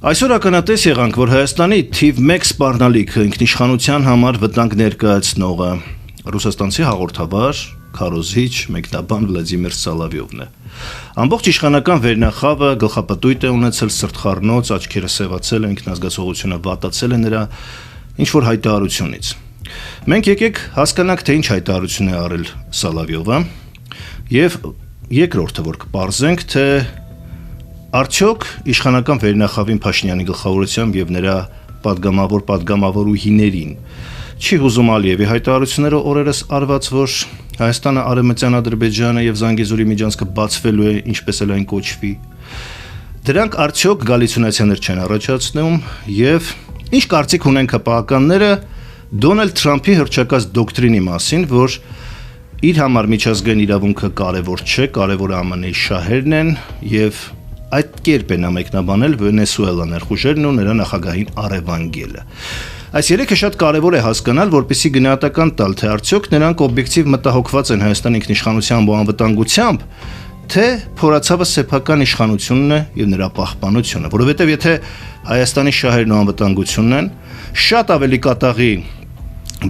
Այսօր ականատես եղանք, որ Հայաստանի թիվ 1 սպառնալիքը ինքնիշխանության համար վտանգ ներկայացնողը ռուսաստանցի հաղորդավար, քարոզիչ, մեկնաբան Վլադիմիր Սոլովյովն է։ Ամբողջ իշխանական վերնախավը գլխապտույտ է ունեցել սրտխառնոց, աչքերը սևացել են, ինքնազգացողությունը վատացել է նրա ինչ-որ հայտարարությունից։ Մենք եկեք հասկանանք, թե ինչ հայտարարություն է արել Սոլովյովը, եւ երկրորդը, որ կպարզենք, թե արդյոք իշխանական վերնախավին Փաշինյանի գլխավորությամբ եւ նրա պատգամավորուհիներին չի հուզում Ալիևի հայտարարությունները օրերս արված, որ Հայաստանը, Արևմտյան Ադրբեջանը եւ Զանգեզուրի միջանցքը բացվելու է, ինչպես էլ այն կոչվի։ Դրանք արդյոք գալիցիոնացիաներ չեն առաջացնում եւ ինչ կարծիք ունեն ԿՊԱ-ականները Դոնալդ Թրամփի հռչակած դոկտրինի մասին, որ իր համար միջազգային իրավունքը կարևոր չէ, կարևորը ԱՄՆ-ի շահերն են եւ այդ կերպ են ամեկնաբանել Վենեսուելա ներխուժերն ու նրա նախագահին առևանգելը։ Այս երեքը շատ կարևոր է հասկանալ, որպեսզի գնահատական տալ, թե արդյոք նրանք օբյեկտիվ մտահոգված են Հայաստանի ինքնիշխանությամբ ու անվտանգությամբ, թե փորացավը սեփական իշխանությունն է եւ նրա պահպանությունը, որովհետեւ եթե Հայաստանի շահերն ու անվտանգությունն են, շատ ավելի կատաղի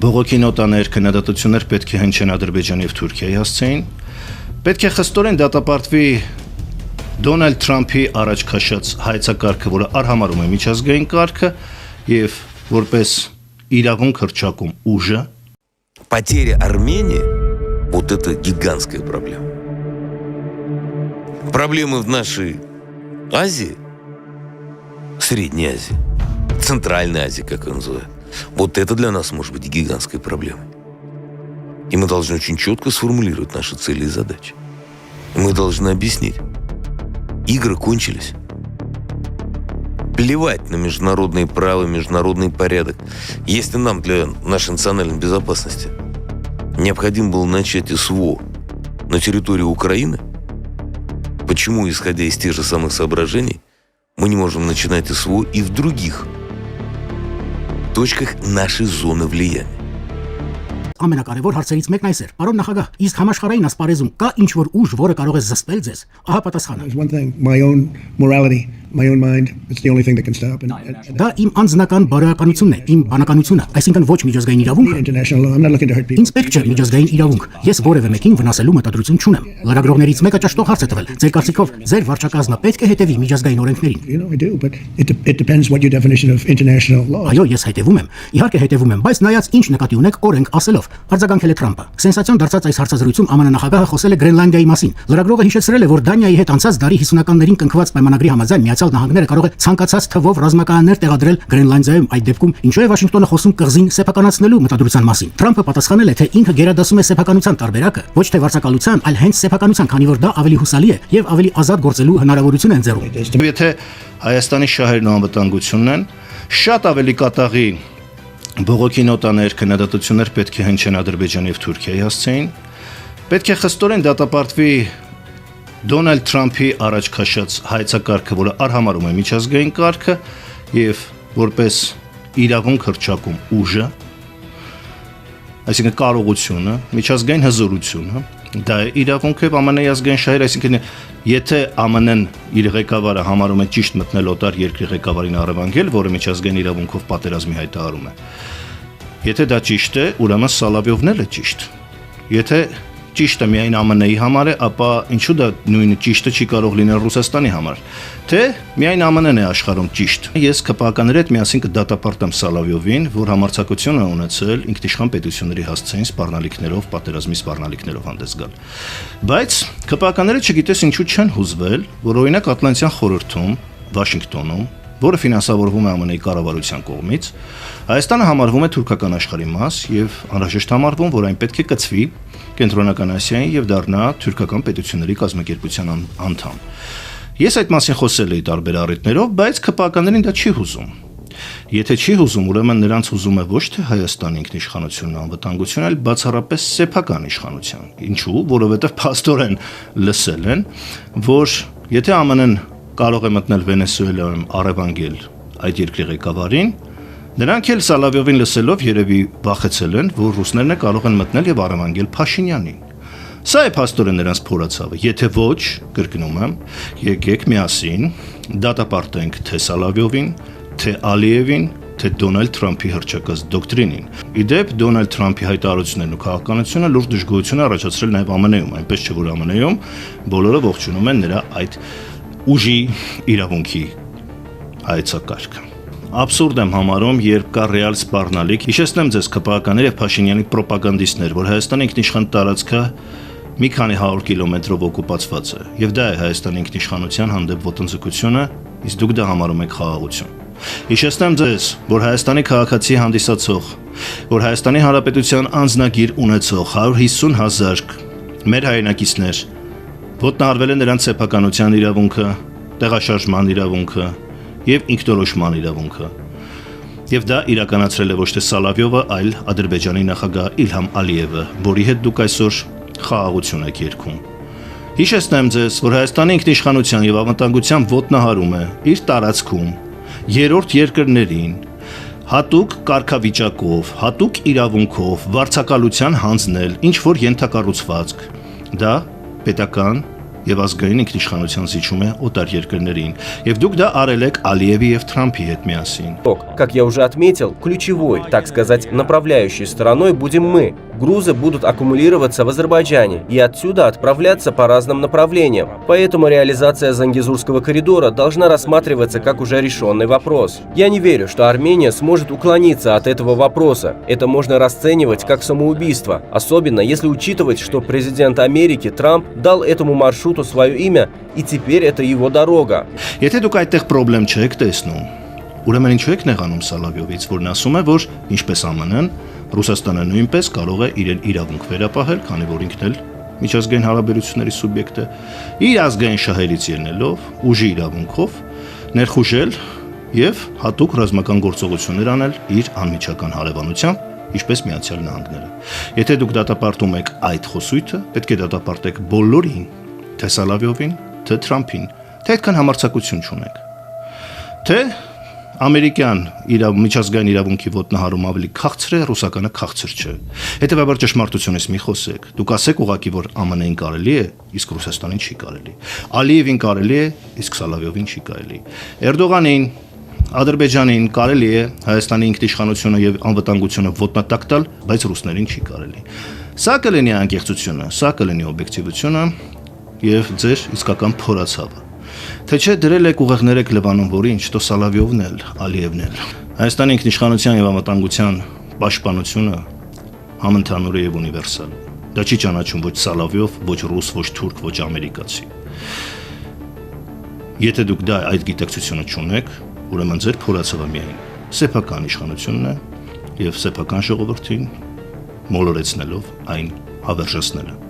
բողոքի նոտաներ, քննադատություններ պետք է հնչեն Ադրբեջանի եւ Թուրքիայի հասցեին, պետք է խստորեն դատապարտվի Դոնալդ Թրամփի առաջ քաշած հայեցակարգը, որը արհամարում է միջազգային կարգը եւ որպես իրավունք հռչակում ուժը։ Потеря Армении – вот это гигантская проблема. Проблемы в нашей Азии, Средней Азии, Центральной Азии, как ее называют, вот это для нас может быть гигантской проблемой. И мы должны очень четко сформулировать наши цели и задачи. И мы должны объяснить. Игры кончились. Плевать на международные права, международный порядок. Если нам для нашей национальной безопасности необходимо было начать СВО на территории Украины, почему, исходя из тех же самых соображений, мы не можем начинать СВО и в других точках нашей зоны влияния? Ամենակարևոր հարցերից մեկն այս էր. Պարոն նախագահ, իսկ համաշխարհային ասպարեզում կա ինչ-որ ուժ, որը կարող է զսպել ձեզ։ Ահա պատասխանը։ There's one thing, my own morality, my own mind, it's the only thing that can stop. Դա իմ անձնական բարոյականությունն է, իմ բանականությունը, այսինքն ոչ միջազգային իրավունքը։ International law, I'm not looking to hurt people. Ինձ պետք չէ միջազգային իրավունք։ Ես որևէ մեկին վնասելու մտադրություն չունեմ։ Լրագրողներից մեկը ճշտող հարց է տվել։ Ձեր կարծիքով ձեր վարչակազմը պետք է հետևի միջազգային օրենքներին։ You know, I do, but it depends what your definition of international law is. Այո, ես հետևում եմ։ Իհարկե հետևում եմ, բայց նայած ինչ նկատի ունեք օրենք ասելով, արձագանքել է Թրամփը։ Սենսացիոն դարձած այս հարցազրույցում ԱՄՆ նախագահը խոսել է Գրենլանդիայի մասին։ Լրագրողը հիշեցրել է, որ Դանիայի հետ անցած դարի 50-ականներին կնքված պայմանագրի համաձայն Միացյալ Նահանգները կարող է ցանկացած թվով ռազմականներ տեղադրել Գրենլանդիայում, այդ դեպքում ինչու է Վաշինգտոնը խոսում կղզին սեփականացնելու մտադրության մասին։ Թրամփը պատասխանել է, թե ինքը գերադասում է սեփականության տարբերակը, ոչ թե վարձակալության, այլ հենց սեփականության, քանի որ դա ավելի հուսալի է եւ ավելի ազատ գործելու հնարավորություն է ընձեռում։ Եթե Հայաստանի շահերն ու անվտանգությունն են, շատ ավելի կատաղի բողոքի նոտաներ, քննադատություններ պետք է հնչեն Ադրբեջանի եւ Թուրքիայի հասցեին, պետք է խստորեն դատապարտվի Դոնալդ Թրամփի առաջ քաշած հայեցակարգը, որը արհամարում է միջազգային կարգը եւ որպես իրավունք հռչակում ուժը, այսինքն կարողությունը, միջազգային հզորությունը, դա է իրավունքը եւ ԱՄՆ-ի ազգային շահերը, այսինքն եթե ԱՄՆ-ն իր ղեկավարը համարում է ճիշտ մտնել օտար երկրի ղեկավարին առևանգել, որը միջազգային իրավունքով պատերազմի հայտարարում է, եթե դա ճիշտ է, ուրեմն Սոլովյովն էլ է ճիշտ։ Եթե ճիշտը միայն ԱՄՆ-ի համար է, ապա ինչու դա նույնը ճիշտը չի կարող լինել Ռուսաստանի համար, թե միայն ԱՄՆ-ն է աշխարհում ճիշտ։ Ես ԿՊԱ-ականների հետ միասին կդատապարտեմ Սոլովյովին, որ համարձակություն է ունեցել ինքնիշխան պետությունների հասցեին սպառնալիքներով, պատերազմի սպառնալիքներով հանդես գալ։ Բայց ԿՊԱ-ականները չգիտես ինչու չեն հուզվել, որ օրինակ Ատլանտյան խորհրդում, Վաշինգտոնում, որը ֆինանսավորվում է ԱՄՆ-ի կառավարության կողմից, Հայաստանը համարվում է թուրքական աշխարհի մաս եւ անհրաժեշտ համարվում, որ այն պետք է կցվի Կենտրոնական Ասիային եւ դառնա թուրքական պետությունների կազմակերպության անդամ։ Ես այդ մասին խոսել էի տարբեր առիթներով, բայց ԿՊԱ-ականներին դա չի հուզում։ Եթե չի հուզում, ուրեմն նրանց հուզում է ոչ թե Հայաստանի ինքնիշխանությունն ու անվտանգությունը, այլ բացառապես սեփական իշխանության։ Ինչու՞, որովհետեւ փաստորեն լսել են, որ եթե ԱՄՆ-ն կարող է մտնել Վենեսուելայում առևանգել այդ երկրի ղեկավարին, նրանք էլ Սոլովյովին լսելով երևի վախեցել են, որ ռուսներն կարող են մտնել եւ առևանգել Փաշինյանին։ Սա է փաստորեն նրանց փորացավը։ Եթե ոչ, կրկնում եմ, եկեք միասին դատապարտենք թե Սալավյովին, թե Ալիևին, թե Դոնալդ Թրամփի հռչակած դոկտրինին։ Իդեպ Դոնալդ Թրամփի հայտարարություններն ու քաղաքականությունը լուրջ դժգոհություն է առաջացրել նաև ԱՄՆ-ում, այնպես չէ որ ԱՄՆ-ում բոլորը ողջունում են նրա այդ ուժի իրավունքի հայեցակարգը։ Абսուրդ եմ համարում, երբ կա ռեալ սպառնալիք։ Հիշեցնեմ ձեզ ԿՊԱ-ականներ եւ Փաշինյանի պրոպագանդիստներ, որ Հայաստանի ինքնիշխան տարածքը մի քանի 100 կիլոմետրով օկուպացված է, եւ դա է Հայաստանի ինքնիշխանության հանդեպ ոտնձգությունը, իսկ դուք դա համարում եք խաղաղություն։ Հիշեցնեմ ձեզ, որ Հայաստանի քաղաքացի հանդիսացող, որ Հայաստանի Հանրապետության անձնագիր ունեցող 150,000 մեր հայրենակիցներ ոտնահարվել են նրանց սեփականության իրավունքը, տեղաշարժման իրավունքը եւ ինքնորոշման իրավունքը։ Եվ դա իրականացրել է ոչ թե Սալավյովը, այլ Ադրբեջանի նախագահ Իլհամ Ալիևը, որի հետ դուք այսօր խաղաղություն եք երգում։ Հիշեցնեմ ձեզ, որ Հայաստանի ինքնիշխանության եւ անվտանգության ոտնահարումը իր տարածքում երրորդ երկրներին հատուկ կարգավիճակով, հատուկ իրավունքով վարձակալության հանձնել ինչ որ ենթակառուցվածք, դա պետական եւ ազգային ինքնիշխանության զիջում է օտար երկրներին, եւ դուք դա արել եք Ալիևի եւ Թրամփի հետ միասին։ Как я уже отметил, ключевой, так сказать, направляющей стороной будем мы. Грузы будут аккумулироваться в Азербайджане и отсюда отправляться по разным направлениям. Поэтому реализация Зангезурского коридора должна рассматриваться как уже решенный вопрос. Я не верю, что Армения сможет уклониться от этого вопроса. Это можно расценивать как самоубийство, особенно если учитывать, что президент Америки Трамп дал этому маршруту свое имя, и теперь это его дорога. Եթե դուք այդտեղ խնդրեմ չեք տեսնում, ուրեմն ինչու եք նեղանում Սալավյովից, որն ասում է, որ ինչպես ԱՄՆ-ն, Ռուսաստանը նույնպես կարող է իրեն իրավունք վերապահել, քանի որ ինքն էլ միջազգային հարաբերությունների սուբյեկտ է, իր ազգային շահերից ելնելով, ուժի իրավունքով ներխուժել եւ հատուկ ռազմական գործողություններ անել իր անմիջական հարևանությամբ, ինչպես Միացյալ Նահանգները։ Եթե դուք դատապարտում եք այդ խոսույթը, պետք է դատապարտեք բոլորին, թե Սալավյովին, թե Թրամփին, թե այդքան համարձակություն չունեք։ Թե ամերիկյան միջազգային իրավունքի ոտնահարում ավելի քաղցր է, ռուսականը քաղցր չէ։ Հետևաբար ճշմարտությունից մի խոսեք։ Դուք ասեք ուղղակի, որ ԱՄՆ-ին կարելի է, իսկ Ռուսաստանին չի կարելի։ Ալիևին կարելի է, իսկ Սալավյովին չի կարելի։ Էրդողանին, Ադրբեջանին կարելի է Հայաստանի ինքնիշխանությունը եւ անվտանգությունը ոտնատակ տալ, բայց ռուսներին չի կարելի։ Սա կլինի անկեղծությունը, սա կլինի օբյեկտիվությունը եւ ձեր իսկական փորացավը։ Թե չէ դրել եք ուղեղներ եք Լևանում, որ ինչ, то Սալավյովն էլ, Ալիևն էլ։ Հայաստանի ինքնիշխանության եւ անվտանգության պաշտպանությունը համընդհանուր է եւ ունիվերսալ։ Դա չի ճանաչում ոչ Սալավյով, ոչ ռուս, ոչ թուրք, ոչ ամերիկացի։ Եթե դուք դա այդ գիտակցությունը չունեք, ուրեմն ձեր փորացավը միայն սեփական իշխանությունն է եւ սեփական ժողովրդին մոլորեցնելով այն հավերժացնելը։